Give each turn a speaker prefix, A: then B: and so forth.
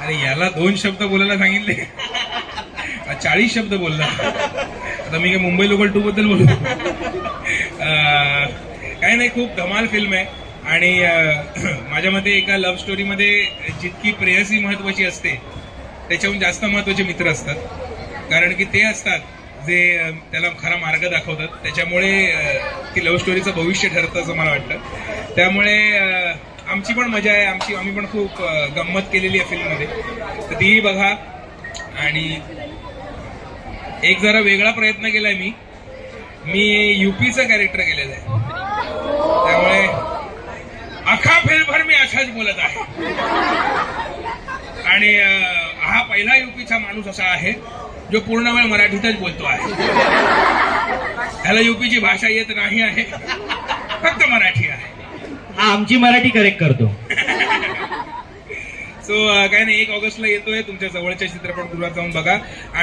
A: अरे याला 2 शब्द बोलायला सांगितले, 40 शब्द बोलला. आता मी काय मुंबई लोकल 2 बद्दल बोलू? काय नाही, खूप धमाल फिल्म आहे. आणि माझ्या मते एका लव्ह स्टोरीमध्ये जितकी प्रेयसी महत्वाची असते त्याच्याहून जास्त महत्वाचे मित्र असतात. कारण की ते असतात जे त्याला खरा मार्ग दाखवतात. त्याच्यामुळे ती लव्ह स्टोरीचं भविष्य ठरतं असं मला वाटतं. त्यामुळे आमची पण मजा आहे, आम्ही पण खूप गंमत केलेली आहे फिल्ममध्ये, तर तीही बघा. आणि एक जरा वेगळा प्रयत्न केलाय मी युपीचं कॅरेक्टर केलेलं आहे. त्यामुळे अख्खा फिल्मभर मी असाच बोलत आहे. आणि हा पहिला युपीचा माणूस असा आहे जो पूर्ण वेळ मराठीतच बोलतो आहे. त्याला युपीची भाषा येत नाही आहे, फक्त मराठी आहे.
B: हा आमची मराठी करेक्ट करतो.
A: सो काय नाही, 1 ऑगस्टला येतोय, तुमच्या जवळच्या चित्रपटगृहात जाऊन बघा.